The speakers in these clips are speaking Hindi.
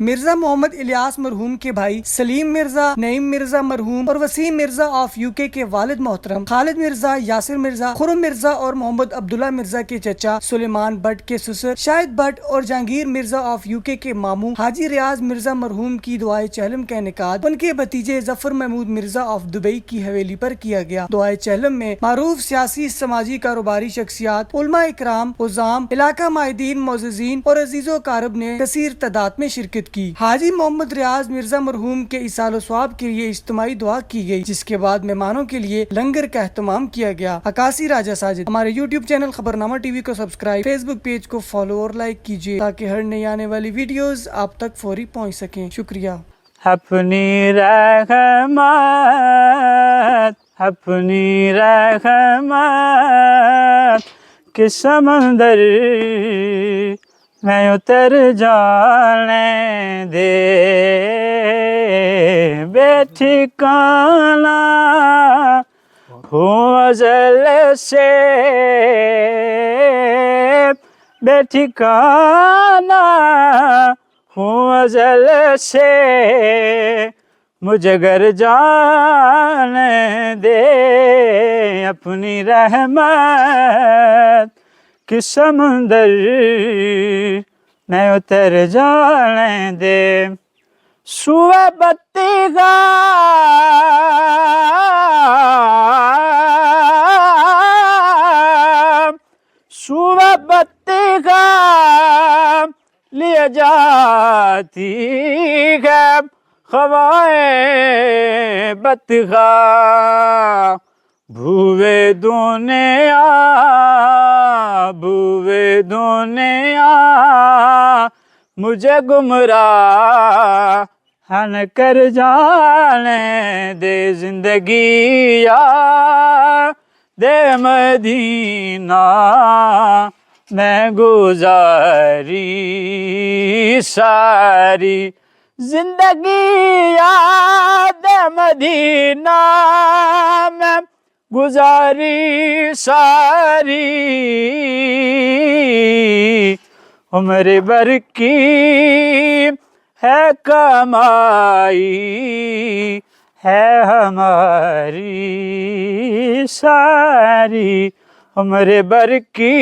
मिर्जा मोहम्मद इलियास मरहूम के भाई सलीम मिर्जा, नईम मिर्जा मरहूम और वसीम मिर्जा ऑफ यूके के वालिद मोहतरम खालिद मिर्जा, यासिर मिर्जा, खुरम मिर्जा और मोहम्मद अब्दुल्ला मिर्जा के चचा सुलेमान भट्ट के ससुर शाहिद भट्ट और जहांगीर मिर्जा ऑफ यूके के मामू हाजी रियाज मिर्जा मरहूम की दुआए चहलम का इनेकाद उनके भतीजे जफर महमूद मिर्जा ऑफ दुबई की हवेली पर किया गया। दुआए चहलम में मारूफ सियासी, समाजी, कारोबारी शख्सियात, उलमा इकराम, उज़ाम, इलाका माहिदीन, मोअज़्ज़िज़ीन और अजीज़ो कारब ने कसीर तादाद में शिरकत की। हाजी मोहम्मद रियाज मिर्जा मरहूम के इसालो स्वाब के लिए इज्तिमाई दुआ की गई, जिसके बाद मेहमानों के लिए लंगर का एहतमाम किया गया। अकासी राजा साजिद। हमारे यूट्यूब चैनल खबरनामा टीवी को सब्सक्राइब, फेसबुक पेज को फॉलो और लाइक कीजिए ताकि हर नई आने वाली वीडियोस आप तक फौरी पहुंच सकें। शुक्रिया। अपनी रहमत के समंदर मैं उतर जाने दे, बेठिकाना हूँ अज़ल से, बेठिकाना हूँ अज़ल से, मुझे घर जाने दे। अपनी रहमत कि समुंदर में उतर जाने दे। सुबह बत्ती का लिए जाती है ख़वाए बत्तिगा, भूवे दुनिया मुझे गुमराह न कर जाने दे। जिंदगी या दे मदीना मैं गुजारी सारी, जिंदगी याद मदीना में गुजारी सारी। उम्र भर की है कमाई है हमारी सारी, उम्र भर की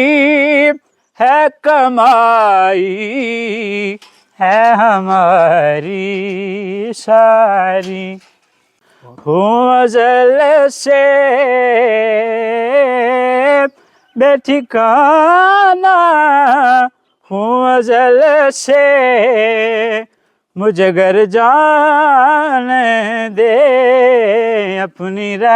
है कमाई है हमारी सारी। हूँ अज़ल से बेठिकाना हूँ अज़ल से, मुझे घर जाने दे। अपनी